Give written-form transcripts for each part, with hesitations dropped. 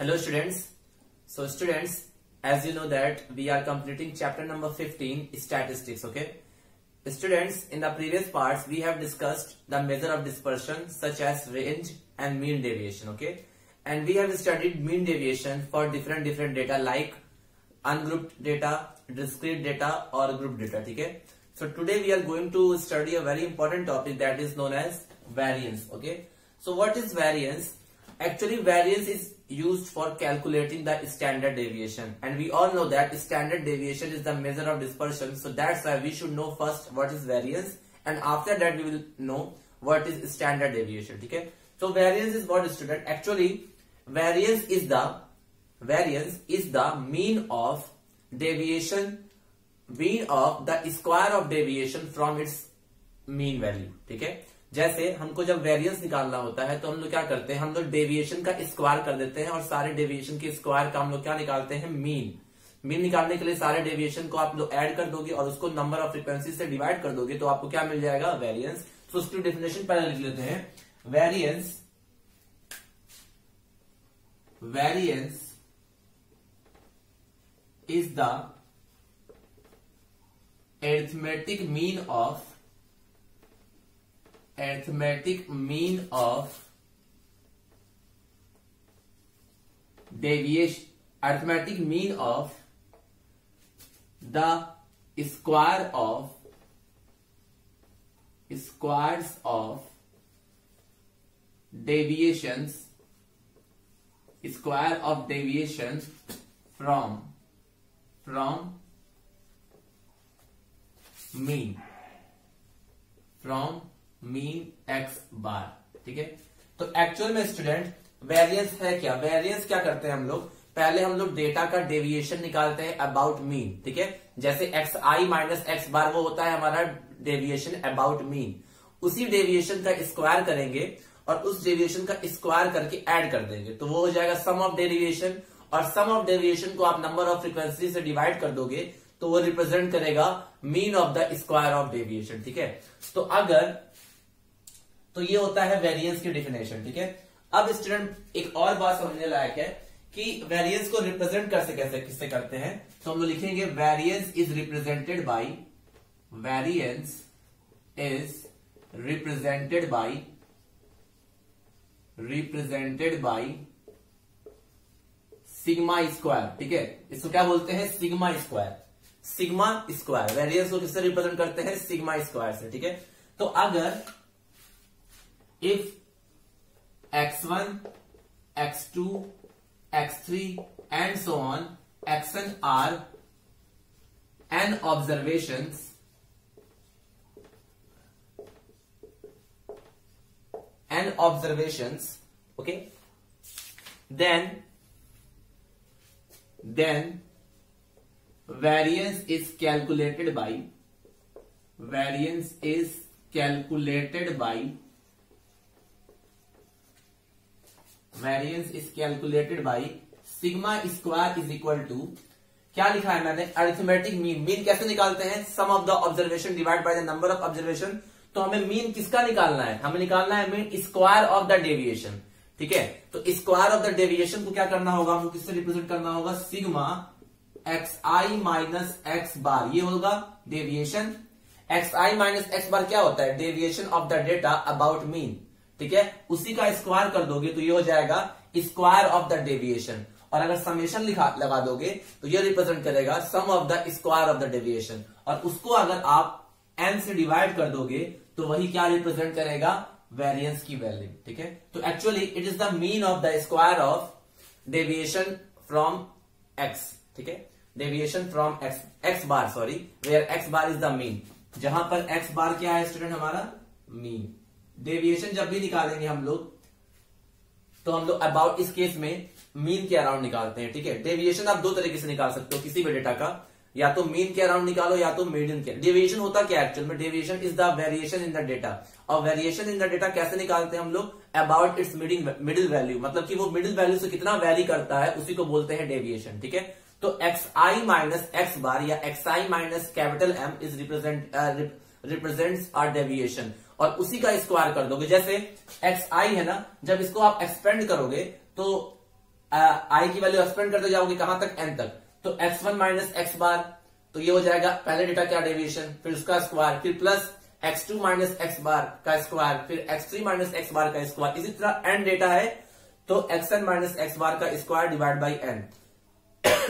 Hello students. So students, as you know that we are completing chapter number 15, statistics. Okay, students, in the previous parts we have discussed the measure of dispersion such as range and mean deviation. Okay, and we have studied mean deviation for different data like ungrouped data, discrete data or group data. ठीक है, so today we are going to study a very important topic that is known as variance. Okay, so what is variance? Actually, variance is used for calculating the standard deviation, and we all know that standard deviation is the measure of dispersion. So that's why we should know first what is variance, and after that we will know what is standard deviation. ठीक है, so variance is what, student? Actually, variance is the mean of deviation, mean of the square of deviation from its mean value. ठीक है, जैसे हमको जब variance निकालना होता है तो हम लोग क्या करते हैं, हम लोग डेविएशन का स्क्वायर कर देते हैं और सारे डेविएशन के स्क्वायर का हम लोग क्या निकालते हैं, मीन निकालने के लिए सारे डेविएशन को आप लोग ऐड कर दोगे और उसको नंबर ऑफ फ्रीक्वेंसी से डिवाइड कर दोगे तो आपको क्या मिल जाएगा, वेरिएंस. तो उसकी डेफिनेशन पहले लिख लेते हैं. Variance is the arithmetic mean of deviation, arithmetic mean of the squares of deviations from mean x बार. ठीक है, तो एक्चुअल में स्टूडेंट वेरिएंस है क्या? वेरिएंस क्या करते हैं हम लोग, पहले हम लोग डेटा का डेविएशन निकालते हैं अबाउट मीन. ठीक है, जैसे एक्स आई माइनस एक्स बार वो होता है हमारा डेविएशन अबाउट मीन. उसी डेविएशन का स्क्वायर करेंगे और उस डेविएशन का स्क्वायर करके ऐड कर देंगे तो वो हो जाएगा सम ऑफ डेविएशन, और सम ऑफ डेविएशन को आप नंबर ऑफ फ्रीक्वेंसी से डिवाइड कर दोगे तो वो रिप्रेजेंट करेगा mean of the square of deviation. ठीक है, तो ये होता है वेरिएंस की डेफिनेशन. ठीक है, अब स्टूडेंट एक और बात समझने लायक है कि वेरिएंस को रिप्रेजेंट किससे करते हैं. तो हम लोग लिखेंगे variance is represented by sigma square. ठीक है, इसको क्या बोलते हैं, सिग्मा स्क्वायर. वेरिएंस को किससे रिप्रेजेंट करते हैं, सिग्मा स्क्वायर से. ठीक है, तो अगर if x1, x2, x3 and so on, xn are n observations, okay, then variance is calculated by sigma square is equal to, क्या लिखा है मैंने, अरिथमेटिक मीन कैसे निकालते हैं, sum of the observation divide by the number of observation. तो हमें mean किसका निकालना है, हमें निकालना है mean square of the deviation. ठीक है, तो स्क्वायर ऑफ द डेविएशन को क्या करना होगा, हमको किससे रिप्रेजेंट करना होगा, sigma x i minus x बार. ये होगा deviation. X i minus x बार क्या होता है, deviation of the data about mean. ठीक है, उसी का स्क्वायर कर दोगे तो ये हो जाएगा स्क्वायर ऑफ द डेविएशन, और अगर समेशन लगा दोगे तो ये रिप्रेजेंट करेगा sum of the square of the deviation, और उसको अगर आप n से डिवाइड कर दोगे तो वही क्या रिप्रेजेंट करेगा, वेरिएंस की वैल्यू. ठीक है, तो actually it is the mean of the square of deviation from x. ठीक है, deviation from x bar, sorry, where x bar is the mean. जहां पर x बार क्या है स्टूडेंट, हमारा मीन. डेविएशन जब भी निकालेंगे हम लोग तो हम लोग अबाउट, इस केस में मीन के अराउंड निकालते हैं. ठीक है, डेविएशन आप दो तरीके से निकाल सकते हो किसी भी डेटा का, या तो मीन के अराउंड निकालो या तो मीडियन के. डेविएशन होता क्या एक्चुअल में, deviation is the variation in the data, और वेरिएशन इन द डेटा कैसे निकालते हैं हम लोग, अबाउट इट्स मिडिल वैल्यू, मतलब कि वो मिडिल वैल्यू से कितना वेरी करता है उसी को बोलते हैं डेविएशन. ठीक है, तो x i minus x bar या x i minus capital M is represents are deviation, और उसी का स्क्वायर कर दोगे. जैसे एक्स आई है ना, जब इसको आप एक्सपेंड करोगे तो आई की वैल्यू एक्सपेंड करते जाओगे कहां तक, एन तक। तो x1 माइनस एक्स बार, तो ये हो जाएगा पहले डेटा क्या डेविएशन, फिर उसका स्क्वायर, फिर plus x2 minus x bar का स्क्वायर, फिर x3 माइनस एक्स बार का स्क्वायर। इसी तरह एन डेटा है तो xn माइनस एक्स बार का स्क्वायर डिवाइड बाई एन।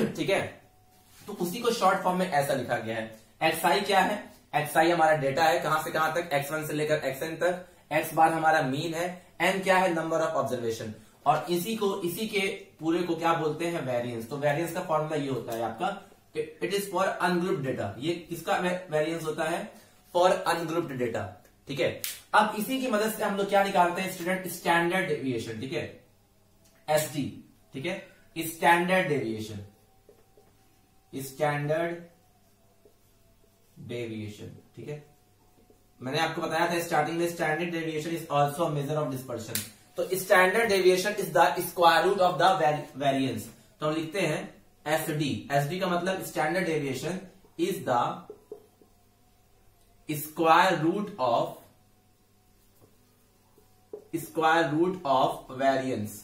ठीक है, तो उसी को शॉर्ट फॉर्म में ऐसा लिखा गया है। xi क्या है, xi हमारा डेटा है कहां से कहां तक, x1 से लेकर xn तक, x बार हमारा मीन है, n क्या है, नंबर ऑफ ऑब्जर्वेशन, और इसी के पूरे को क्या बोलते हैं, वेरिएंस। तो वेरिएंस का फॉर्मूला ये होता है आपका, it is for ungrouped data. ये किसका वेरिएंस होता है, फॉर अनग्रुप्ड डेटा। ठीक है, अब इसी की मदद से हम लोग क्या निकालते हैं स्टूडेंट, स्टैंडर्ड डेविएशन। ठीक है, एसडी। ठीक है, स्टैंडर्ड डेविएशन, स्टैंडर्ड डेविएशन। ठीक है, मैंने आपको बताया था स्टार्टिंग में, standard deviation is also measure of dispersion. तो standard deviation is the square root of the variance. तो हम लिखते हैं एसडी। एसडी का मतलब standard deviation is the square root of variance.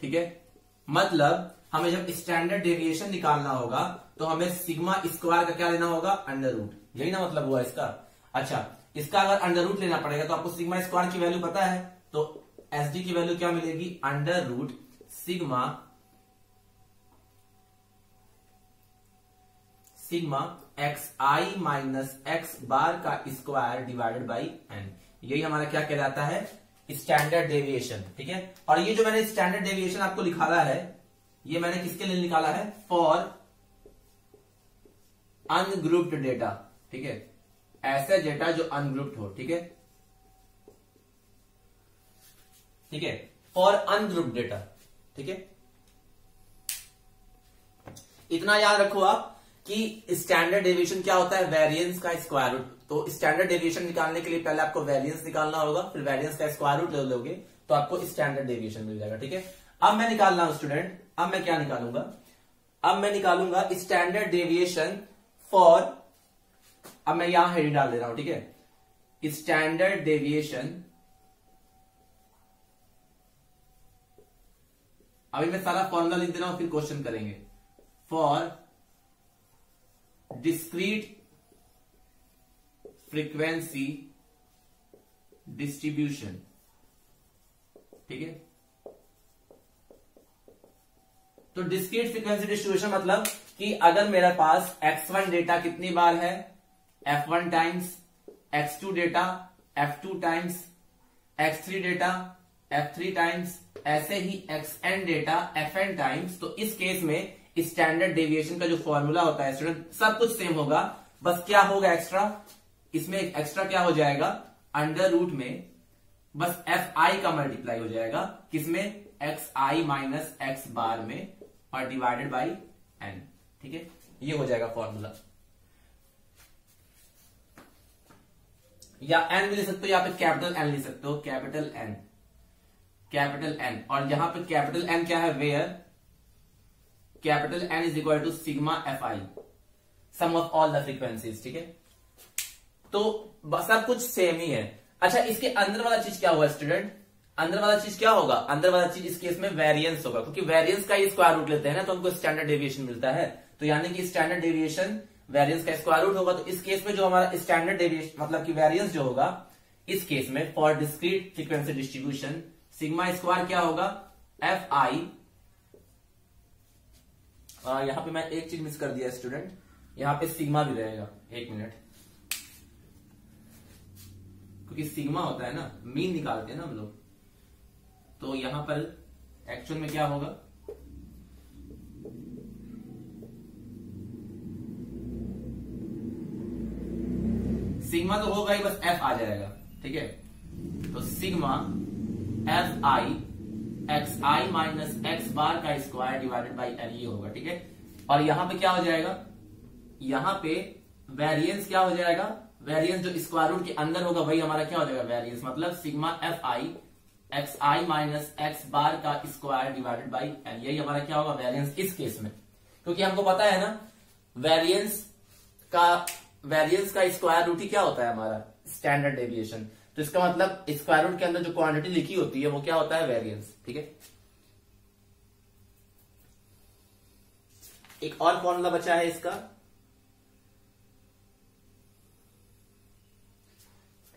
ठीक है, मतलब हमें जब स्टैंडर्ड डेविएशन निकालना होगा तो हमें सिग्मा स्क्वायर का क्या लेना होगा, अंडर रूट। यही ना मतलब हुआ इसका। अच्छा, इसका अगर अंडर रूट लेना पड़ेगा तो आपको सिग्मा स्क्वायर की वैल्यू पता है, तो एसडी की वैल्यू क्या मिलेगी, under root sigma x i minus x bar का स्क्वायर डिवाइडेड बाई एन। यही हमारा क्या कहलाता है, स्टैंडर्ड डेविएशन। ठीक है, और ये जो मैंने स्टैंडर्ड डेविएशन आपको निकाला है, ये मैंने किसके लिए निकाला है, फॉर अनग्रुप्ड डेटा। ठीक है, ऐसे डेटा जो अनग्रुप्ड हो। ठीक है, ठीक है, फॉर अनग्रुप्ड डेटा। ठीक है, इतना याद रखो आप कि स्टैंडर्ड डेविएशन क्या होता है, वेरिएंस का स्क्वायर रूट। तो स्टैंडर्ड डेविएशन निकालने के लिए पहले आपको वेरिएंस निकालना होगा, फिर वेरिएंस का स्क्वायर रूट ले लोगे तो आपको स्टैंडर्ड डेविएशन मिल जाएगा। ठीक है, अब मैं निकाल रहा हूं स्टूडेंट, अब मैं क्या निकालूंगा, अब मैं निकालूंगा स्टैंडर्ड डेविएशन फॉर, अब मैं यहां हेडिंग डाल दे रहा हूं। ठीक है, स्टैंडर्ड डेविएशन, अभी मैं सारा फॉर्मूला लिख दे रहा हूं फिर क्वेश्चन करेंगे, फॉर डिस्क्रीट फ्रीक्वेंसी डिस्ट्रीब्यूशन। ठीक है, तो डिस्क्रीट फ्रीक्वेंसी डिस्ट्रीब्यूशन मतलब कि अगर मेरे पास x1 डेटा कितनी बार है, f1 times, x2 data f2 times, x3 data f3 times, ऐसे ही xn डेटा fn टाइम्स। तो इस केस में स्टैंडर्ड डेविएशन का जो फॉर्मूला होता है स्टूडेंट, सब कुछ सेम होगा, बस क्या होगा एक्स्ट्रा, इसमें एक्स्ट्रा क्या हो जाएगा, अंडर रूट में बस fi का मल्टीप्लाई हो जाएगा, किसमें, xi माइनस एक्स बार में, और डिवाइडेड बाई n। ठीक है, ये हो जाएगा फॉर्मूला। या n भी ले सकते हो, या फिर कैपिटल n ले सकते हो, कैपिटल n, और यहां पे कैपिटल n क्या है, where capital N is equal to sigma fi, sum of all the frequencies. ठीक है, तो सब कुछ सेम ही है। अच्छा, इसके अंदर वाला चीज क्या हुआ स्टूडेंट, अंदर वाला चीज क्या होगा, अंदर वाला चीज इस केस में वेरिएंस होगा, क्योंकि वेरिएंस का ही स्क्वायर रूट लेते हैं ना तो हमको स्टैंडर्ड डेविएशन मिलता है। तो यानी कि स्टैंडर्ड डेविएशन वेरिएंस का स्क्वायर रूट होगा। तो इस केस में जो हमारा स्टैंडर्ड डेविएशन मतलब कि वेरिएंस जो होगा इस केस में for discrete frequency distribution, sigma square क्या होगा, fi। यहां पे मैं एक चीज मिस कर दिया स्टूडेंट, यहां पे सिग्मा भी रहेगा, एक मिनट, क्योंकि सिग्मा होता है ना, मीन निकालते हैं ना हम लोग, तो यहां पर एक्चुअल में क्या होगा, सिग्मा तो होगा ही, बस एफ आ जाएगा। ठीक है, तो sigma F i x i minus x bar का स्क्वायर डिवाइडेड बाई एन, ये होगा। ठीक है, और यहां पे क्या हो जाएगा, यहां पे वेरिएंस क्या हो जाएगा, वेरिएंस जो स्क्वायर रूट के अंदर होगा वही हमारा क्या हो जाएगा, वेरिएंस, मतलब sigma F i x i minus x bar का स्क्वायर डिवाइडेड बाई एन, यही हमारा क्या होगा, वेरिएंस इस केस में। क्योंकि हमको पता है ना वेरिएंस का स्क्वायर रूट ही क्या होता है हमारा, स्टैंडर्ड डेविएशन। तो इसका मतलब स्क्वायर रूट के अंदर जो क्वांटिटी लिखी होती है वो क्या होता है, वेरिएंस। ठीक है, एक और फॉर्मूला बचा है इसका,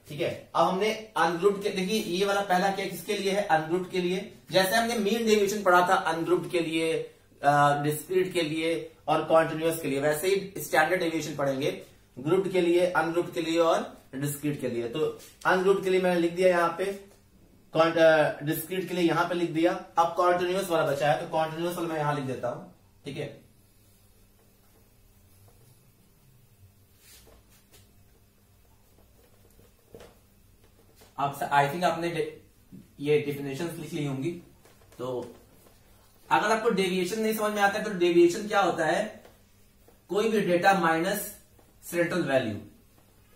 ठीक है। अब हमने अनग्रुप्ड के, देखिए ये वाला पहला क्या किसके लिए है, अनग्रुप्ड के लिए। जैसे हमने मीन डेविएशन पढ़ा था अनग्रुप्ड के लिए, डिस्क्रीट के लिए और कॉन्टिन्यूअस के लिए, वैसे ही स्टैंडर्ड डेविएशन पढ़ेंगे ग्रुप्ड के लिए, अनग्रुप्ड के लिए और डिस्क्रीट के लिए। तो अनग्रुप्ड के लिए मैंने लिख दिया यहाँ पे, डिस्क्रीट के लिए यहां पे लिख दिया। अब कॉन्टिन्यूअस वाला बचा है, तो कॉन्टिन्यूअस वाला मैं यहां लिख देता हूं, ठीक है। आप आई थिंक आपने ये डेफिनेशंस लिख ली होंगी। तो अगर आपको डेविएशन नहीं समझ में आता है तो डेविएशन क्या होता है, कोई भी डेटा माइनस सेंट्रल वैल्यू,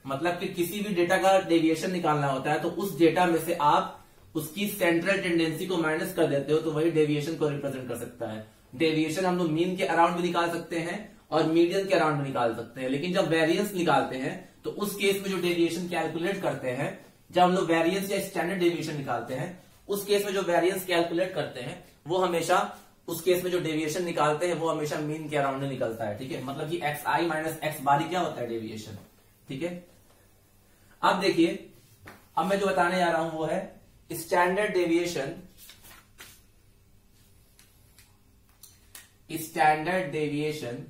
मतलब कि किसी भी डेटा का डेविएशन निकालना होता है तो उस डेटा में से आप उसकी सेंट्रल टेंडेंसी को माइनस कर देते हो, तो वही डेविएशन को रिप्रेजेंट कर सकता है। डेविएशन हम लोग मीन के अराउंड भी निकाल सकते हैं और मीडियन के अराउंड भी निकाल सकते हैं, लेकिन जब वेरिएंस निकालते हैं तो उस केस में जो डेविएशन कैलकुलेट करते हैं, जब हम लोग वेरिएंस या स्टैंडर्ड डेविएशन निकालते हैं, उस केस में जो वेरिएंस कैलकुलेट करते हैं वो हमेशा, उस केस में जो डेविएशन निकालते हैं वो हमेशा मीन के अराउंड निकलता है, ठीक है। मतलब कि एक्स आई माइनस एक्स बार क्या होता है, डेविएशन, ठीक है। अब देखिए, अब मैं जो बताने जा रहा हूं वो है standard deviation. Standard deviation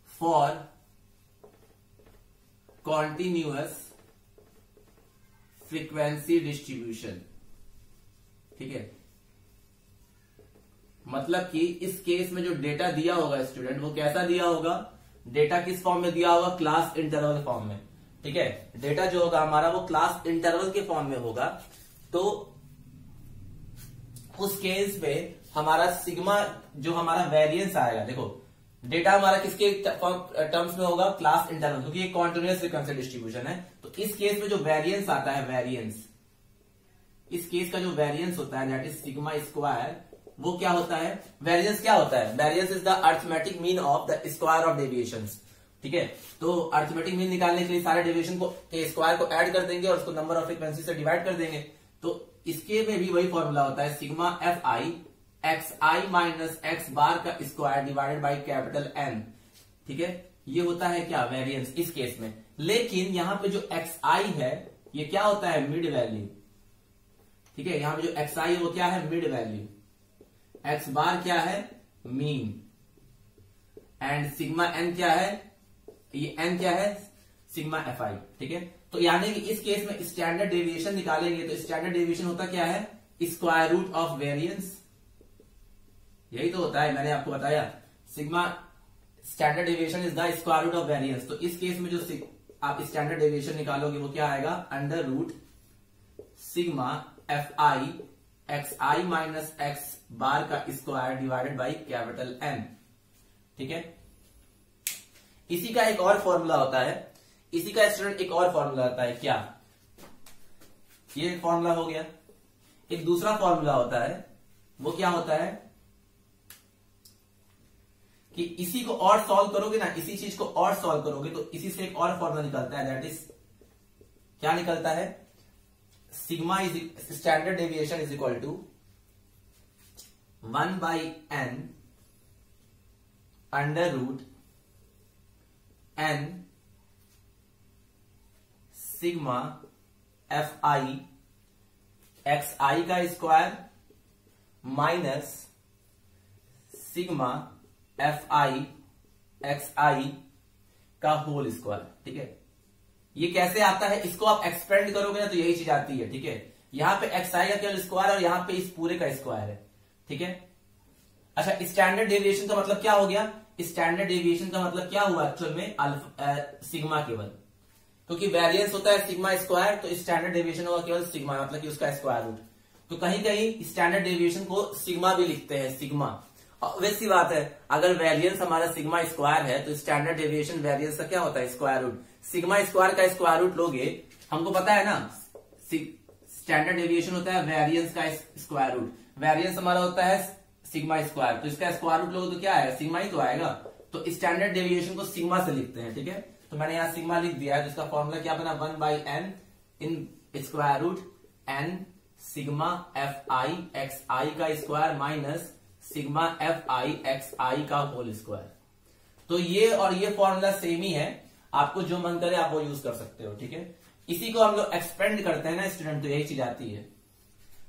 for continuous frequency distribution, ठीक है। मतलब कि इस केस में जो डेटा दिया होगा स्टूडेंट, वो कैसा दिया होगा, डेटा किस फॉर्म में दिया होगा, क्लास इंटरवल फॉर्म में, ठीक है। डेटा जो होगा हमारा वो क्लास इंटरवल के फॉर्म में होगा। तो उस केस में हमारा सिग्मा जो हमारा वेरिएंस आएगा, देखो डेटा हमारा किसके टर्म्स में होगा, क्लास इंटरवल, क्योंकि ये कॉन्टिन्यूअस फ्रीक्वेंसी डिस्ट्रीब्यूशन है। तो इस केस में जो वेरिएंस आता है, वेरिएंस, इस केस का जो वेरिएंस होता है दैट इज सिग्मा स्क्वायर, वो क्या होता है, वेरिएंस क्या होता है, variance is the arithmetic mean of the square of deviations, ठीक है। तो अरिथमेटिक मीन निकालने के लिए सारे डेविएशन को के स्क्वायर को ऐड कर देंगे और उसको नंबर ऑफ फ्रीक्वेंसी से डिवाइड कर देंगे। तो इसके में भी वही फॉर्मूला होता है, sigma F i x i minus x bar का square divided by capital N, ठीक है। ये होता है क्या, वेरिएंस इस केस में। लेकिन यहां पे जो एक्स आई है ये क्या होता है, मिड वैल्यू, ठीक है। यहां पे जो एक्स आई है वो क्या है, मिड वैल्यू, एक्स बार क्या है, मीन, एंड सिग्मा एन क्या है, ये एन क्या है, सिग्मा एफ आई, ठीक है। तो यानी कि इस केस में स्टैंडर्ड डेविएशन निकालेंगे तो स्टैंडर्ड डेविएशन होता क्या है, स्क्वायर रूट ऑफ वेरिएंस, यही तो होता है, मैंने आपको बताया sigma standard deviation is the square root of variance. तो इस केस में जो आप स्टैंडर्ड डेविएशन निकालोगे वो क्या आएगा, under root sigma F i x i minus x bar का square divided by capital N, ठीक है। इसी का एक और फॉर्मूला होता है, इसी का स्टूडेंट एक और फॉर्मूला होता है, क्या, ये फॉर्मूला हो गया। एक दूसरा फॉर्मूला होता है, वो क्या होता है कि इसी को और सॉल्व करोगे ना, इसी चीज को और सॉल्व करोगे तो इसी से एक और फॉर्मूला निकलता है, दैट इज क्या निकलता है, sigma is standard deviation is equal to 1 by n under root n sigma F i x i का square minus sigma F i x i का होल स्क्वायर, ठीक है। ये कैसे आता है, इसको आप एक्सपेंड करोगे ना तो यही चीज आती है, ठीक है। यहां पे एक्स आई का केवल स्क्वायर और यहां पे इस पूरे का स्क्वायर है, ठीक है। अच्छा, स्टैंडर्ड डेविएशन का मतलब क्या हो गया, स्टैंडर्ड डेविएशन का मतलब क्या हुआ एक्चुअल में, सिग्मा केवल, क्योंकि वेरिएंस होता है सिग्मा स्क्वायर, तो स्टैंडर्ड डेविएशन होगा केवल सिग्मा, मतलब कि उसका स्क्वायर रूट। तो कहीं कहीं स्टैंडर्ड डेविएशन को सिग्मा भी लिखते हैं, सिग्मा। वैसी बात है, अगर वेरिएंस हमारा सिग्मा स्क्वायर है तो स्टैंडर्ड डेविएशन वेरिएंस का क्या होता है, स्क्वायर रूट। सिग्मा स्क्वायर का स्क्वायर रूट लोगे, हमको पता है ना, स्टैंडर्ड डेविएशन होता है वेरिएंस का स्क्वायर रूट, वेरिएंस हमारा होता है सिग्मा स्क्वायर, तो इसका स्क्वायर रूट लोगे तो क्या आएगा, सिग्मा ही तो आएगा। तो स्टैंडर्ड डेविएशन को सिग्मा से लिखते हैं, ठीक है। तो मैंने यहां सिग्मा लिख दिया है, तो इसका फॉर्मूला क्या बना, 1 by n in square root n sigma F i x i का square minus sigma F i x i का होल स्क्वायर। तो ये और ये फॉर्मूला सेम ही है, आपको जो मन करे आप वो यूज कर सकते हो, ठीक है। इसी को हम लोग एक्सपेंड करते हैं ना स्टूडेंट, तो यही चीज आती है।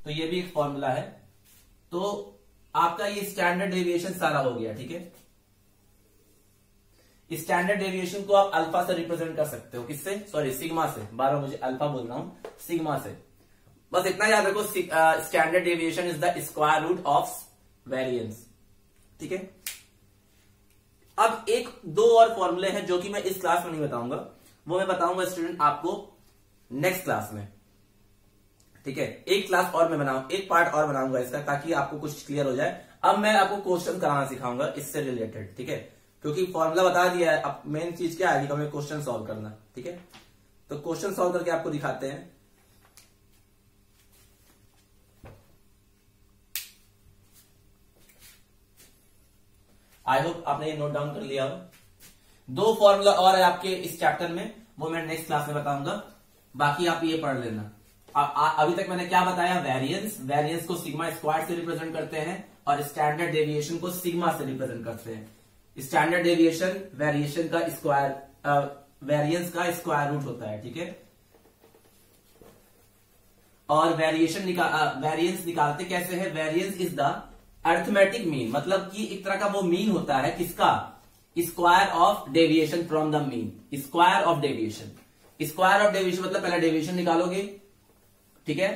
तो ये भी एक फॉर्मूला है। तो आपका ये स्टैंडर्ड डेविएशन सारा हो गया, ठीक है। स्टैंडर्ड डेविएशन को आप अल्फा से रिप्रेजेंट कर सकते हो, किससे, सॉरी सिग्मा से, बार बार मुझे अल्फा बोल रहा हूं, सिग्मा से। बस इतना याद रखो, standard deviation is the square root of variance, ठीक है। अब एक दो और फॉर्मूले हैं जो कि मैं इस क्लास में नहीं बताऊंगा, वो मैं बताऊंगा स्टूडेंट आपको नेक्स्ट क्लास में, ठीक है। एक क्लास और मैं बनाऊंगा, एक पार्ट और बनाऊंगा इसका, ताकि आपको कुछ क्लियर हो जाए। अब मैं आपको क्वेश्चन कराना सिखाऊंगा इससे रिलेटेड, ठीक है, क्योंकि फॉर्मूला बता दिया है। अब मेन चीज क्या है कि हमें क्वेश्चन सॉल्व करना, ठीक है। तो क्वेश्चन सॉल्व करके आपको दिखाते हैं। आई होप आपने ये नोट डाउन कर लिया हो। दो फॉर्मूला और है आपके इस चैप्टर में, वो मैं नेक्स्ट क्लास में बताऊंगा, बाकी आप ये पढ़ लेना। अभी तक मैंने क्या बताया, वेरिएंस, वेरिएंस को सिग्मा स्क्वायर से रिप्रेजेंट करते हैं और स्टैंडर्ड डेविएशन को सिग्मा से रिप्रेजेंट करते हैं। स्टैंडर्ड डेविएशन वेरिएशन का स्क्वायर, वेरिएंस का स्क्वायर रूट होता है, ठीक है। और वेरिएंस निकालते कैसे है, variance is the arithmetic mean, मतलब कि एक तरह का वो मीन होता है, किसका, square of deviation from the mean, square of deviation. Square of deviation मतलब पहले डेविएशन निकालोगे, ठीक है,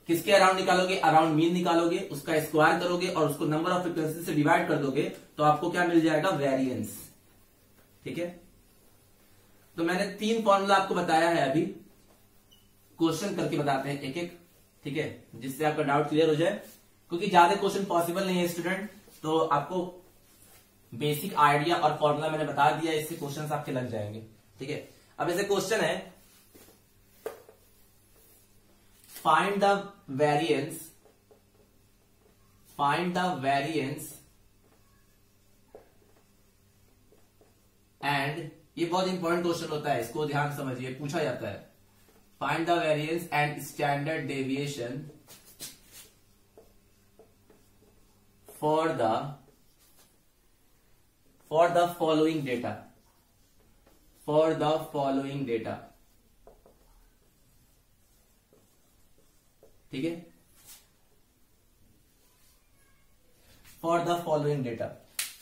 किसके अराउंड निकालोगे, अराउंड मीन निकालोगे, उसका स्क्वायर करोगे और उसको नंबर ऑफ फ्रीक्वेंसी से डिवाइड कर दोगे, तो आपको क्या मिल जाएगा, वेरिएंस, ठीक है। तो मैंने 3 फॉर्मूला आपको बताया है, अभी क्वेश्चन करके बताते हैं एक एक, ठीक है, जिससे आपका डाउट क्लियर हो जाए, क्योंकि ज्यादा क्वेश्चन पॉसिबल नहीं है स्टूडेंट। तो आपको बेसिक आइडिया और फॉर्मूला मैंने बता दिया, इससे क्वेश्चंस आपके लग जाएंगे, ठीक है। अब ऐसे क्वेश्चन है, फाइंड द वेरिएंस, एंड, ये बहुत इंपॉर्टेंट क्वेश्चन होता है, इसको ध्यान समझिए, पूछा जाता है। Find the variance and standard deviation for the following data, ठीक है, for the following data,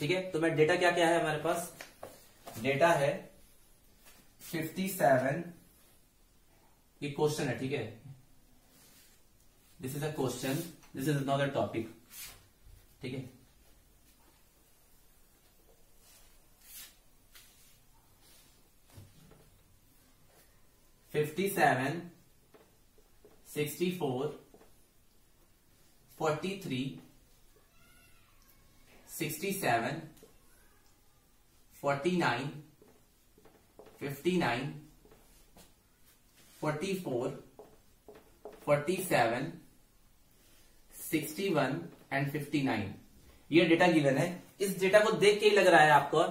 ठीक है। तो मैं डेटा क्या क्या है हमारे पास, डेटा है 57, ये क्वेश्चन है, ठीक है, this is a question, this is not a topic, ठीक है। फिफ्टी 64 43 67 49 59 44 47 61 एंड 59, ये डेटा गिवन है। इस डेटा को देख के ही लग रहा है आपको,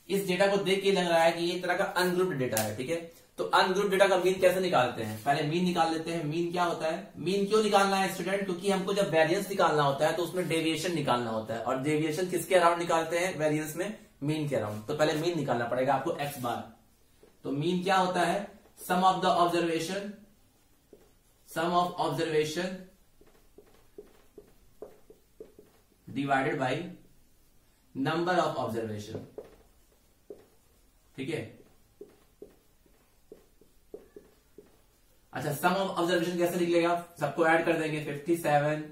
इस डेटा को देख के लग रहा है कि ये तरह का अनग्रुप्ड डेटा है, ठीक है। तो अनग्रुप्ड डेटा का मीन कैसे निकालते हैं, पहले मीन निकाल लेते हैं। मीन क्या होता है, मीन क्यों निकालना है स्टूडेंट, क्योंकि हमको जब वेरिएंस निकालना होता है तो उसमें डेविएशन निकालना होता है, और डेविएशन किसके अराउंड निकालते हैं वेरिएंस में, मीन के अराउंड। तो पहले मीन निकालना पड़ेगा आपको x बार। तो मीन क्या होता है, sum of the observation, divided by number of observation, ठीक है। अच्छा, सम ऑफ ऑब्जर्वेशन कैसे निकलेगा, सबको ऐड कर देंगे, 57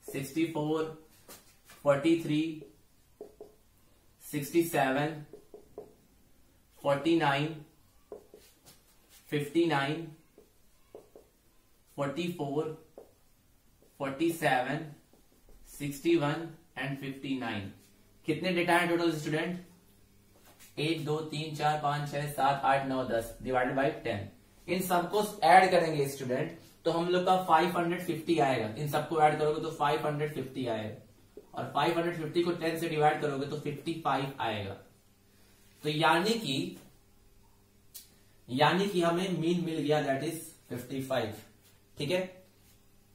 64 43 67 49 59 44 47 61 एंड 59। कितने डेटा है टोटल स्टूडेंट, 1 2 3 4 5 6 7 8 9 10 डिवाइडेड बाई 10। इन सबको ऐड करेंगे स्टूडेंट तो हम लोग का 550 आएगा। इन सबको ऐड करोगे तो 550 आएगा, और 550 को 10 से डिवाइड करोगे तो 55 आएगा। तो यानी कि हमें मीन मिल गया, दैट इज 55। ठीक है,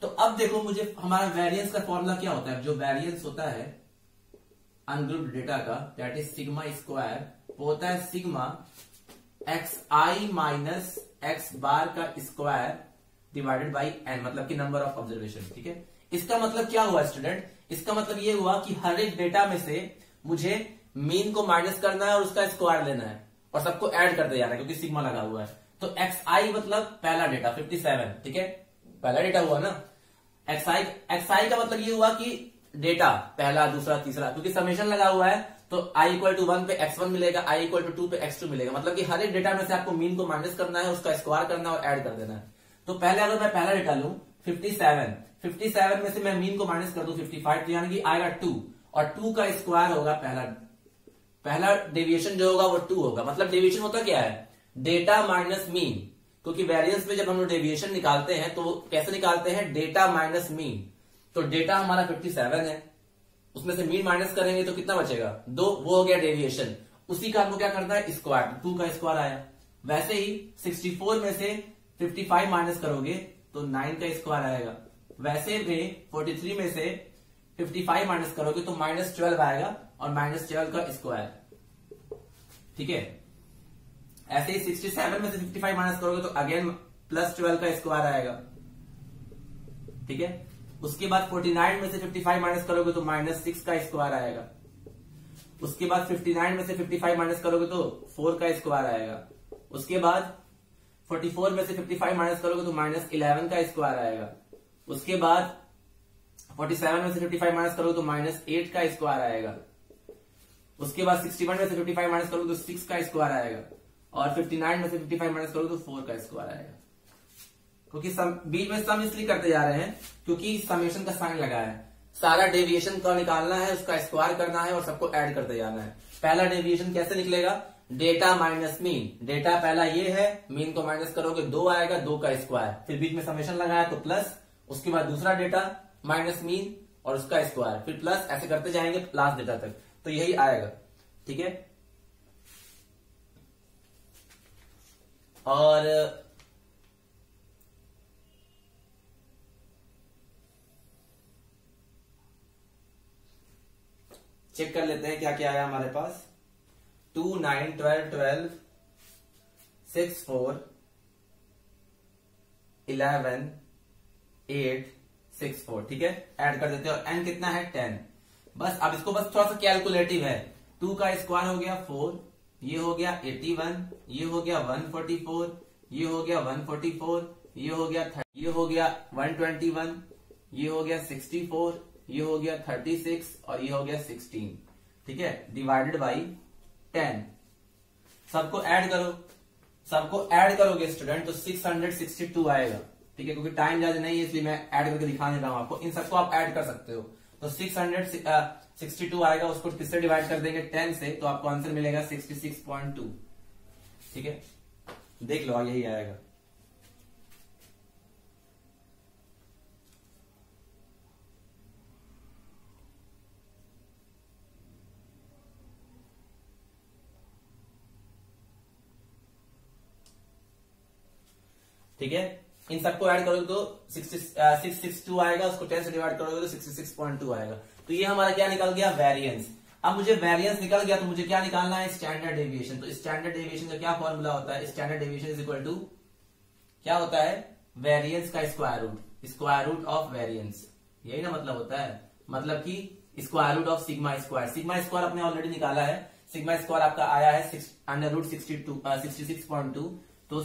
तो अब देखो मुझे हमारा वेरिएंस का फॉर्मूला क्या होता है। जो वेरिएंस होता है अनग्रुप्ड डेटा का, दैट इज सिग्मा स्क्वायर, वो होता है sigma xi minus x bar का स्क्वायर डिवाइडेड बाई n, मतलब कि नंबर ऑफ ऑब्जर्वेशन। ठीक है, इसका मतलब क्या हुआ स्टूडेंट, इसका मतलब ये हुआ कि हर एक डेटा में से मुझे मीन को माइनस करना है और उसका स्क्वायर लेना है और सबको ऐड करते जाना है, क्योंकि सिग्मा लगा हुआ है। तो xi मतलब पहला डेटा 57। ठीक है, पहला डेटा हुआ ना। xi का मतलब ये हुआ कि डेटा पहला, दूसरा, तीसरा, क्योंकि समेशन लगा हुआ है तो i इक्वल टू 1 पे x1 मिलेगा, i इक्वल टू 2 पे x2 मिलेगा। मतलब कि हर एक डेटा में से आपको मीन को माइनस करना है, उसका स्क्वायर करना है और ऐड कर देना है। तो पहले अगर मैं पहला डेटा लूं 57 में से मैं मीन को माइनस कर दूं 55, तो यानी कि आएगा 2, और 2 का स्क्वायर होगा पहला डेविएशन जो होगा वो 2 होगा। मतलब डेविएशन होता क्या है, डेटा माइनस मीन, क्योंकि वेरिएंस में जब हम लोग डेविएशन निकालते हैं तो कैसे निकालते हैं, डेटा माइनस मीन। तो डेटा हमारा 57 है, उसमें से मीन माइनस करेंगे तो कितना बचेगा 2, वो हो गया डेविएशन। उसी का हमको क्या करना है, स्क्वायर, 2 का स्क्वायर आया। वैसे ही 64 में से 55 माइनस करोगे तो 9 का स्क्वायर आएगा। वैसे में 43 में से 55 माइनस करोगे तो -12 आएगा और -12 का स्क्वायर। ठीक है, ऐसे ही 67 में से 55 माइनस करोगे तो अगेन +12 का स्क्वायर आएगा। ठीक है, उसके बाद 49 में से 55 माइनस करोगे तो -6 का स्क्वायर आएगा। उसके बाद 59 में से 55 माइनस करोगे तो 4 का स्क्वायर आएगा। उसके बाद 44 में से 55 माइनस करोगे तो -11 का स्क्वायर आएगा। उसके बाद 47 में से 55 माइनस करोगे तो -8 का स्क्वायर आएगा। उसके बाद 61 में से 55 माइनस करोगे तो 6 का स्क्वायर आएगा, और 59 में से 55 माइनस करोगे तो 4 का स्क्वायर आएगा। क्योंकि बीच में सम इसलिए करते जा रहे हैं क्योंकि समेशन का साइन लगा है। सारा डेविएशन का निकालना है, उसका स्क्वायर करना है और सबको ऐड करते जाना है। पहला डेविएशन कैसे निकलेगा, डेटा माइनस मीन। डेटा पहला ये है, मीन को माइनस करोगे 2 आएगा, 2 का स्क्वायर, फिर बीच में समेशन लगाया तो प्लस, उसके बाद दूसरा डेटा माइनस मीन और उसका स्क्वायर, फिर प्लस, ऐसे करते जाएंगे लास्ट डेटा तक, तो यही आएगा। ठीक है, और चेक कर लेते हैं क्या क्या आया हमारे पास। 2 9 12 12 6 4 11 8 6 4। ठीक है, ऐड कर देते हैं और n कितना है 10। बस अब इसको बस थोड़ा सा कैलकुलेटिव है। 2 का स्क्वायर हो गया 4, ये हो गया 81, ये हो गया 144, ये हो गया 144, ये हो गया 30, ये हो गया 121, ये हो गया 64, ये हो गया 36 और ये हो गया 16। ठीक है, डिवाइडेड बाई 10। सबको ऐड करो, सबको ऐड करोगे स्टूडेंट तो 662 आएगा। ठीक है, क्योंकि टाइम ज्यादा नहीं है इसलिए मैं ऐड करके दिखा नहीं रहा हूं आपको। इन सबको आप ऐड कर सकते हो। तो 662 आएगा, उसको किससे डिवाइड कर देंगे 10 से, तो आपको आंसर मिलेगा 66.2। ठीक है, देख लो यही आएगा। ठीक है, इन सबको ऐड करोगे तो 662 आएगा, उसको 10 से डिवाइड करोगे तो 66.2 आएगा। तो ये हमारा क्या निकल गया, वेरिएंस। अब मुझे वेरिएंस निकल गया तो मुझे क्या निकालना है, स्टैंडर्ड डेविएशन। तो स्टैंडर्ड डेविएशन का क्या फॉर्मूला होता है, standard deviation is equal to क्या होता है, वेरिएंस का स्क्वायर रूट ऑफ वेरिएंस। यही ना मतलब होता है, मतलब कि square root of sigma square. Sigma square आपने ऑलरेडी निकाला है, सिग्मा स्क्वायर आपका आया है √66.2, तो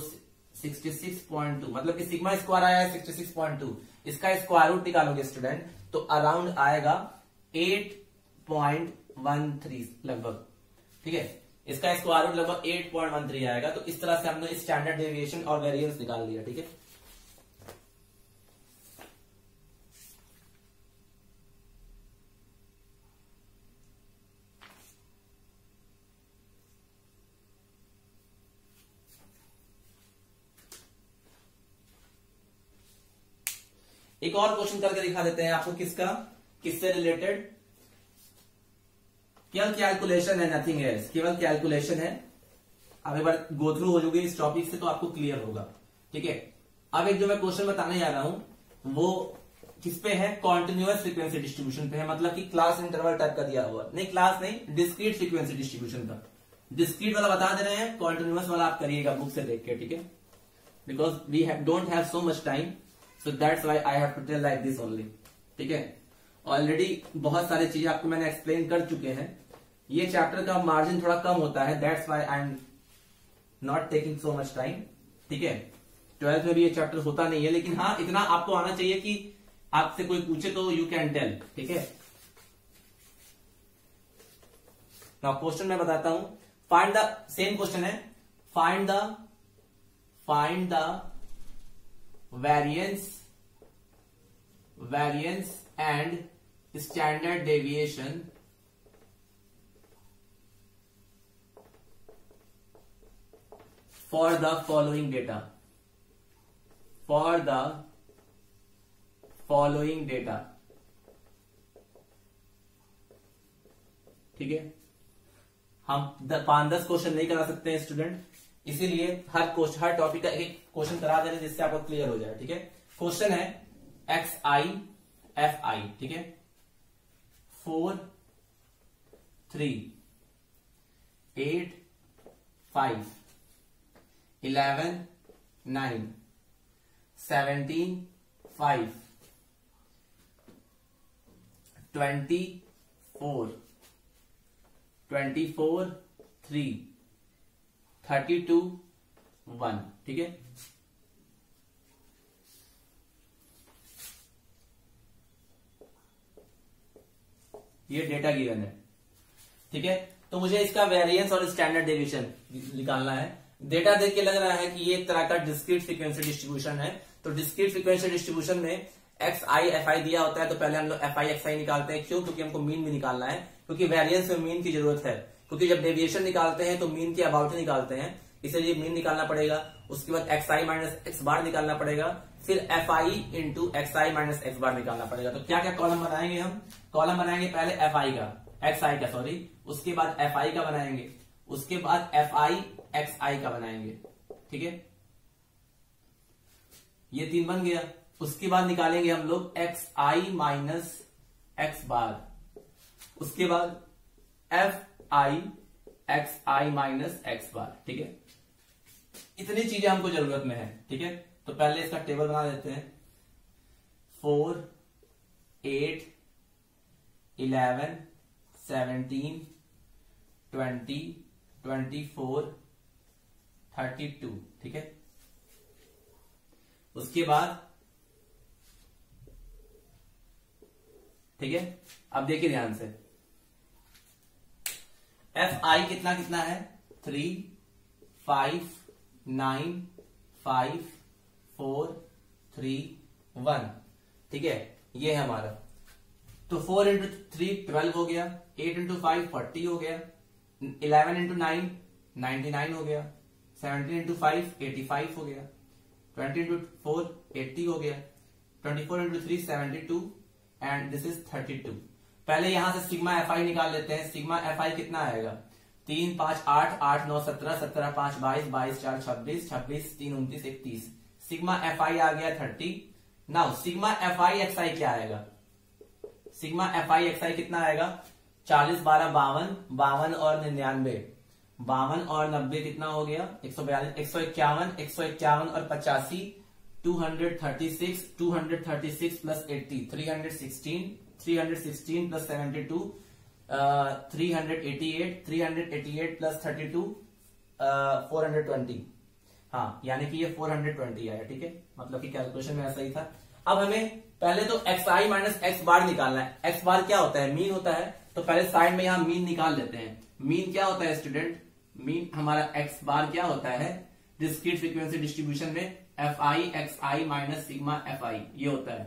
66.2 मतलब कि सिग्मा स्क्वायर आया है 66.2। इसका स्क्वायर रूट निकालोगे स्टूडेंट तो अराउंड आएगा 8.13 लगभग। ठीक है, इसका स्क्वायर रूट लगभग 8.13 आएगा। तो इस तरह से हमने स्टैंडर्ड डेविएशन और वेरिएंस निकाल लिया। ठीक है, एक और क्वेश्चन करके दिखा देते हैं आपको, किससे रिलेटेड, केवल कैलकुलेशन है, नथिंग एल्स, केवल कैलकुलेशन है। अब एक बार गो थ्रू हो जाओगे इस टॉपिक से तो आपको क्लियर होगा। ठीक है, अब एक जो मैं क्वेश्चन बताने जा रहा हूं वो किस पे है, कॉन्टिन्यूअस फ्रीक्वेंसी डिस्ट्रीब्यूशन पे है, मतलब कि क्लास इंटरवल टाइप का दिया हुआ, नहीं क्लास नहीं, डिस्क्रीट फ्रीक्वेंसी डिस्ट्रीब्यूशन का। डिस्क्रीट वाला बता दे रहे हैं, कॉन्टिन्यूअस वाला आप करिएगा बुक से देख के, ठीक है, because we don't have so much time, so that's why I have to tell like this only, ठीक है। ऑलरेडी बहुत सारी चीजें आपको मैंने एक्सप्लेन कर चुके हैं, ये चैप्टर का मार्जिन थोड़ा कम होता है, that's why I am not taking so much time, ठीक है। 12th में भी ये चैप्टर होता नहीं है, लेकिन हाँ इतना आपको आना चाहिए कि आपसे कोई पूछे तो यू कैन टेल, ठीक है। नाउ क्वेश्चन मैं बताता हूं, फाइंड द, सेम क्वेश्चन है, find the variance and standard deviation for the following data, ठीक है। हम 5-10 क्वेश्चन नहीं करा सकते हैं स्टूडेंट, इसीलिए हर टॉपिक का एक क्वेश्चन करा दे रहे हैं जिससे आपको क्लियर हो जाए, ठीक है। क्वेश्चन है XI FI, ठीक है, 4 3 8 5 11 9 17 5 24 3 32 1, ठीक है। ये डेटा गिवन है, ठीक है। तो मुझे इसका वेरिएंस और स्टैंडर्ड डेविएशन निकालना है। डेटा देख के लग रहा है कि ये एक तरह का डिस्क्रीट फ्रीक्वेंसी डिस्ट्रीब्यूशन है, तो डिस्क्रीट फ्रीक्वेंसी डिस्ट्रीब्यूशन में XI FI दिया होता है, तो पहले हम लोग FI XI निकालते हैं। क्यों? क्योंकि हमको मीन भी निकालना है, क्योंकि वेरिएंस में मीन की जरूरत है, क्योंकि जब डेविएशन निकालते हैं तो मीन के अबाउट निकालते हैं, इसलिए मीन निकालना पड़ेगा। उसके बाद XI माइनस X बार निकालना पड़ेगा, फिर FI into XI minus X बार निकालना पड़ेगा। तो क्या क्या कॉलम बनाएंगे हम? कॉलम बनाएंगे पहले FI का, XI का सॉरी, उसके बाद FI का बनाएंगे, उसके बाद FI XI का बनाएंगे, ठीक है। ये 3 बन गया। उसके बाद निकालेंगे हम लोग XI माइनस X बार, उसके बाद FI XI माइनस X बार, ठीक है। इतनी चीजें हमको जरूरत में है, ठीक है। तो पहले इसका टेबल बना देते हैं। 4 8 11 17 20 24 32, ठीक है। उसके बाद ठीक है, अब देखिए ध्यान से, FI कितना कितना है? 3 5 9 5 4 3 1, ठीक है। ये है हमारा। तो 4 इंटू 3 12 हो गया, 8 इंटू 5 40 हो गया, 11 इंटू 9 99 हो गया, 17 इंटू 5 85 हो गया, 20 इंटू 4 80 हो गया, 24 इंटू 3 72 एंड दिस इज 32। पहले यहां से सिग्मा FI निकाल लेते हैं। सिग्मा FI कितना आएगा? 3 5 8 8 9 17 17 5 22 22 4 26 26 3 29 31। सिग्मा FI आ गया 30। नाउ सिग्मा FI XI क्या आएगा? सिग्मा FI XI कितना आएगा? 40 12 52 52 और 99 52 और 90 कितना हो गया? 142 151 151 और 85 236 प्लस 80 316 प्लस 72 388 प्लस 32 420। हाँ, यानी कि ये 420 आया, ठीक है। मतलब कि कैलकुलेशन में ऐसा ही था। अब हमें पहले तो XI माइनस X बार निकालना है। X बार क्या होता है? मीन होता है। तो पहले साइड में यहां मीन निकाल लेते हैं। मीन क्या होता है स्टूडेंट? मीन हमारा X बार क्या होता है डिस्क्रीट फ्रीक्वेंसी डिस्ट्रीब्यूशन में? FI XI minus sigma FI, ये होता है।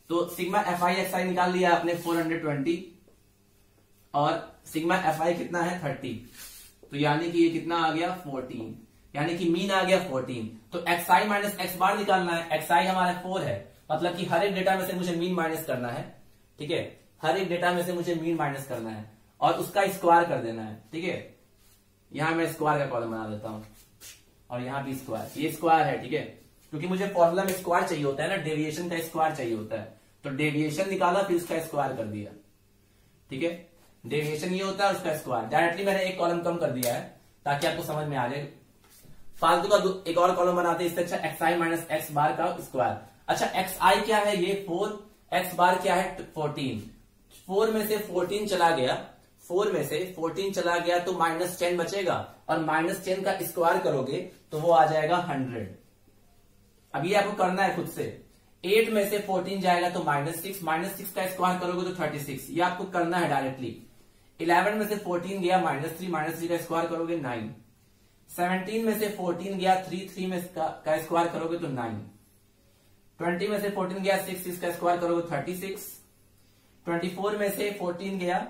तो सिग्मा FI XI निकाल लिया आपने 420 और सिग्मा FI कितना है? 30। तो यानी कि ये कितना आ गया? 14, यानी कि मीन आ गया 14। तो XI माइनस X बार निकालना है। XI हमारा 4 है, मतलब कि हर एक डेटा में से मुझे मीन माइनस करना है, ठीक है। हर एक डेटा में से मुझे मीन माइनस करना है और उसका स्क्वायर कर देना है, ठीक है। यहां मैं स्क्वायर का कॉलम बना देता हूं और यहां भी स्क्वायर, ये स्क्वायर है, ठीक है। क्योंकि मुझे फॉर्मूला में स्क्वायर चाहिए होता है ना, डेविएशन का स्क्वायर चाहिए होता है, तो डेविएशन निकाला फिर उसका स्क्वायर कर दिया। ठीक है, डेविएशन ये होता है उसका स्क्वायर। डायरेक्टली मैंने एक कॉलम कम कर दिया है ताकि आपको समझ में आ जाए। फालतू का एक और कॉलम बनाते हैं, इससे अच्छा x i minus x bar का स्क्वायर। अच्छा एक्स आई क्या है, ये 4, एक्स बार क्या है 14। 4 में से 14 चला गया, 4 में से 14 चला गया तो -10 बचेगा, और -10 का स्क्वायर करोगे तो वो आ जाएगा 100। अब ये आपको करना है खुद से। 8 में से 14 जाएगा तो -6, -6 का स्क्वायर करोगे तो 36, ये आपको करना है डायरेक्टली। 11 में से 14 गया -3, -3 का स्क्वायर करोगे 9। 17 में से 14 गया 3 में का स्क्वायर करोगे तो 9। 20 में से 14 गया 6 का स्क्वायर करोगे 36। 24 में से 14 गया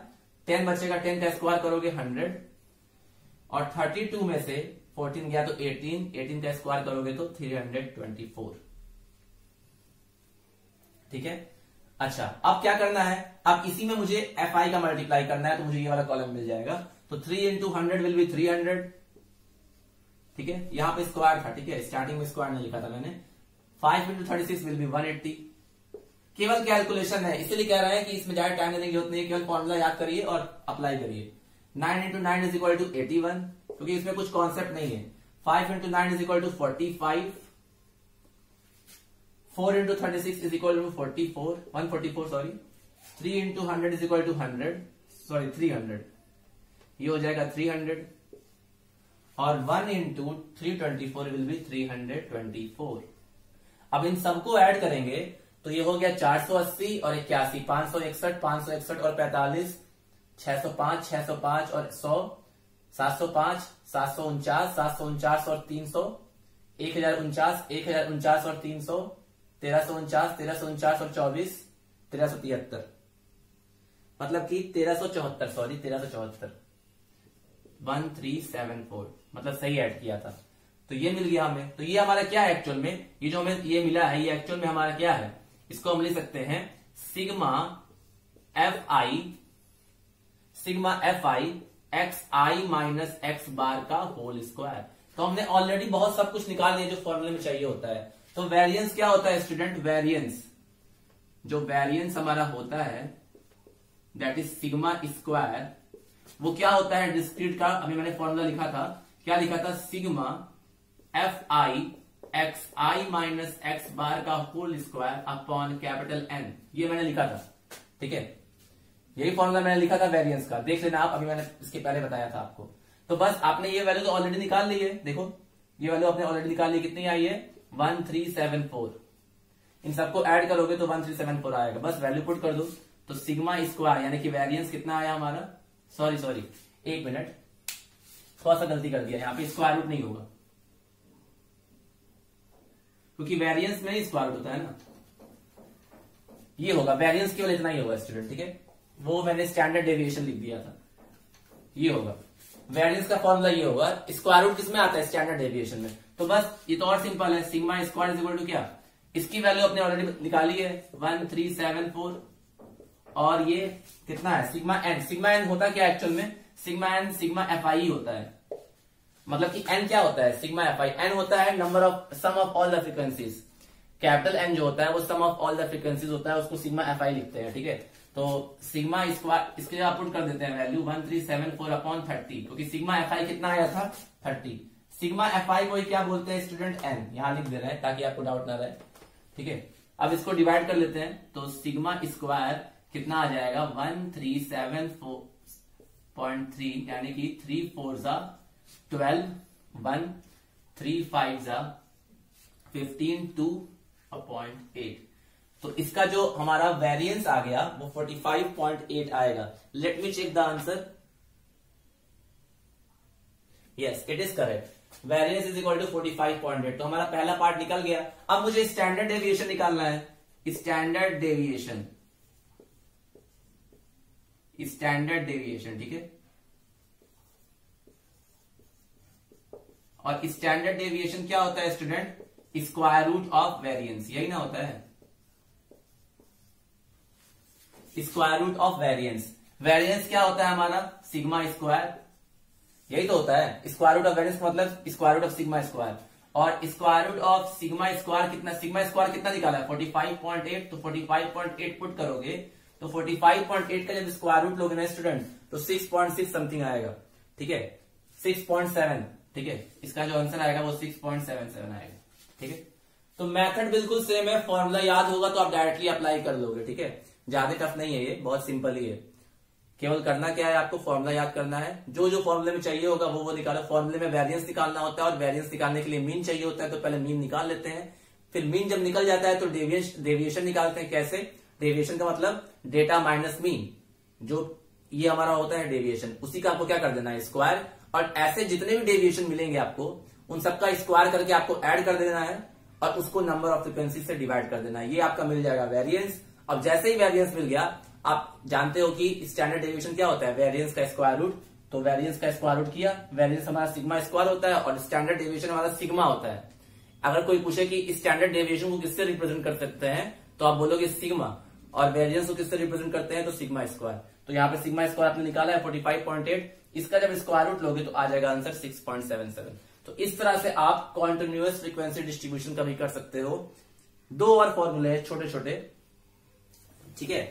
10 बचेगा, 10 का स्क्वायर करोगे 100। और 32 में से 14 गया तो 18 का स्क्वायर करोगे तो 324। ठीक है। अच्छा अब क्या करना है, अब इसी में मुझे एफ आई का मल्टीप्लाई करना है, तो मुझे ये वाला कॉलम मिल जाएगा। तो 3 इंटू 100 विल बी 300। ठीक है, यहां पे स्क्वायर था। ठीक है, स्टार्टिंग में स्क्वायर नहीं लिखा था मैंने। 5 इंटू 36 विल बी 180। केवल कैलकुलेशन है, इसलिए कह रहे हैं कि इसमें ज्यादा टाइम देने की जरूरत नहीं है, केवल फॉर्मूला याद करिए और अप्लाई करिए। 9 इंटू 9 इज इक्वल टू 81, क्योंकि इसमें कुछ कॉन्सेप्ट नहीं है। 5 into 9 is equal to 45। 4 into 36 is equal to 144 sorry. 3 into 100 is equal to 300, ये हो जाएगा 300। और 1 इंटू 324 विल बी 324। अब इन सबको ऐड करेंगे तो ये हो गया 480 और 81, 561, 561 और 45, 605, 605 और 100, 705, 749, 749 और 300, 1049, 1049 और 300, 1349, 1349 और 24, 1373, मतलब कि 1374, सॉरी 1374, 1374, मतलब सही ऐड किया था। तो ये मिल गया हमें। तो ये हमारा क्या है एक्चुअल में, ये जो हमें ये मिला है, ये एक्चुअल में हमारा क्या है, इसको हम लिख सकते हैं sigma F i x i minus x bar का होल स्क्वायर। तो हमने ऑलरेडी बहुत सब कुछ निकाल लिया जो फॉर्मूले में चाहिए होता है। तो वेरिएंस क्या होता है स्टूडेंट, वेरिएंस, जो वेरिएंस हमारा होता है दैट इज सिग्मा स्क्वायर, वो क्या होता है डिस्क्रीट का। अभी मैंने फॉर्मूला लिखा था, क्या लिखा था, sigma F i x i minus x bar का whole square upon capital N, ये मैंने लिखा था। ठीक है, यही फॉर्मूला मैंने लिखा था वेरिएंस का, देख लेना आप, अभी मैंने इसके पहले बताया था आपको। तो बस आपने ये वैल्यू तो ऑलरेडी निकाल ली है, देखो ये वैल्यू आपने ऑलरेडी निकाल ली, कितनी आई है 1374। इन सबको ऐड करोगे तो 1374 आएगा, बस वैल्यू पुट कर दो। तो सिग्मा स्क्वायर यानी कि वेरिएंस कितना आया हमारा, सॉरी एक मिनट, थोड़ा सा गलती कर दिया, यहाँ पे स्क्वायर रूट नहीं होगा क्योंकि वेरिएंस में ही स्क्वायर रूट होता है ना, ये होगा वेरिएंस केवल इतना ही होगा स्टूडेंट। ठीक है, वो मैंने स्टैंडर्ड डेविएशन लिख दिया था, ये होगा वेरिएंस का फॉर्मूला, ये होगा। स्क्वायर रूट किसमें आता है, स्टैंडर्ड डेविएशन में। तो बस ये तो और सिंपल है, sigma square is equal to क्या, इसकी वैल्यू अपने ऑलरेडी निकाली है 1374, और ये कितना है सिग्मा एन। सिग्मा एन होता क्या एक्चुअल में, sigma N sigma F I होता है, मतलब कि एन क्या होता है, सिग्मा एफ आई। एन होता है number of sum of all the frequencies, capital N जो होता है वो sum of all the frequencies होता है, उसको सिग्मा एफ आई लिखते हैं। ठीक है, तो सिग्मा स्क्वायर इसके लिए आप पुट कर देते हैं वैल्यू 1374 अपॉन 30, क्योंकि सिग्मा एफ आई कितना आया था 30। सिग्मा एफ आई को क्या बोलते हैं स्टूडेंट, एन, यहां लिख दे रहे हैं ताकि आपको डाउट ना रहे। ठीक है, अब इसको डिवाइड कर लेते हैं, तो सिग्मा स्क्वायर कितना आ जाएगा 1374.3, यानी कि 3 4 12, 1 3 5 15 2/8। तो इसका जो हमारा वेरिएंस आ गया वो 45.8 आएगा। Let me check the answer. Yes, it is correct. Variance is equal to 45.8। तो हमारा पहला पार्ट निकल गया। अब मुझे स्टैंडर्ड डेविएशन निकालना है। स्टैंडर्ड डेविएशन, स्टैंडर्ड डेविएशन, ठीक है। और स्टैंडर्ड डेविएशन क्या होता है student, square root of variance, यही ना होता है, square root of variance. Variance क्या होता है हमारा, सिग्मा स्क्वायर, यही तो होता है। स्क्वायर रूट ऑफ वेरिएंस मतलब square root of sigma square. और square root of sigma square कितना निकाला है 45.8, तो 45.8 पुट करोगे तो 45.8 का जब स्क्वायर रूट लोगे ना स्टूडेंट तो 6.6 समथिंग आएगा, ठीक है 6.7, ठीक है इसका जो आंसर आएगा वो 6.77 आएगा, ठीक है। तो मेथड बिल्कुल सेम है, फॉर्मूला याद होगा तो आप डायरेक्टली अप्लाई कर लोगे, ठीक है, ज्यादा टफ नहीं है ये, बहुत सिंपल ही है। केवल करना क्या है, आपको फॉर्मूला याद करना है, जो जो फॉर्मूले में चाहिए होगा वो निकालो। फॉर्मूले में वेरिएंस निकालना होता है और वेरिएंस निकालने के लिए मीन चाहिए होता है, तो पहले मीन निकाल लेते हैं, फिर मीन जब निकल जाता है तो डेविएशन निकालते हैं। कैसे? डेविएशन का मतलब डेटा माइनस मीन, जो ये हमारा होता है डेविएशन, उसी का आपको क्या कर देना है स्क्वायर, और ऐसे जितने भी डेविएशन मिलेंगे आपको उन सबका स्क्वायर करके आपको ऐड कर देना है और उसको नंबर ऑफ फ्रीक्वेंसी से डिवाइड कर देना है, ये आपका मिल जाएगा वेरिएंस। अब जैसे ही वेरिएंस मिल गया, आप जानते हो कि स्टैंडर्ड डेविएशन क्या होता है, वेरिएंस का स्क्वायर रूट, तो वेरिएंस का स्क्वायर रूट किया, वेरिएंस हमारा सिग्मा स्क्वायर होता है और स्टैंडर्ड डेविएशन हमारा सिग्मा होता है। अगर कोई पूछे कि स्टैंडर्ड डेविएशन को किससे रिप्रेजेंट कर सकते हैं, तो आप बोलोगे सिग्मा, और वेरिएंस को किससे रिप्रेजेंट करते हैं तो सिग्मा स्क्वायर। तो यहाँ पे सिग्मा स्क्वायर आपने निकाला है 45.8, इसका जब स्क्वायर रूट लोगे तो आ जाएगा आंसर 6.77। तो इस तरह से आप कॉन्टिन्यूअस फ्रीक्वेंसी डिस्ट्रीब्यूशन का भी कर सकते हो। दो और फॉर्मूले हैं छोटे छोटे, ठीक है,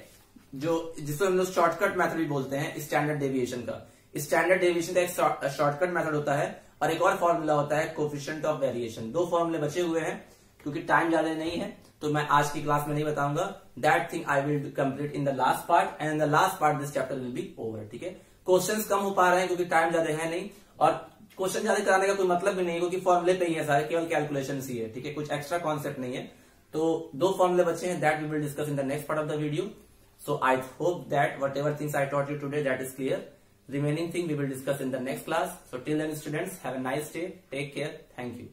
जो जिसको हम लोग शॉर्टकट मेथड भी बोलते हैं स्टैंडर्ड डेविएशन का। स्टैंडर्ड डेविएशन का एक शॉर्टकट मेथड होता है और एक और फॉर्मूला होता है कोफिशिएंट ऑफ वेरिएशन। दो फॉर्मूले बचे हुए हैं, क्योंकि टाइम ज्यादा नहीं है तो मैं आज की क्लास में नहीं बताऊंगा। That thing I will complete in the last part, and in the last part this chapter will be over, ठीक है। क्वेश्चंस कम हो पा रहे हैं क्योंकि टाइम ज्यादा है नहीं, और क्वेश्चन ज्यादा कराने का कोई मतलब भी नहीं है क्योंकि फॉर्मूले पे ही है सारे, केवल कैलकुलेशन ही है, ठीक है, कुछ एक्स्ट्रा कॉन्सेप्ट नहीं है। तो दो फॉर्मूले बचे हैं, that we will discuss in the next part of the video. So I hope that whatever things I taught you today, that is clear. Remaining thing we will discuss in the next class. So till then students, have a nice day. Take care. Thank you.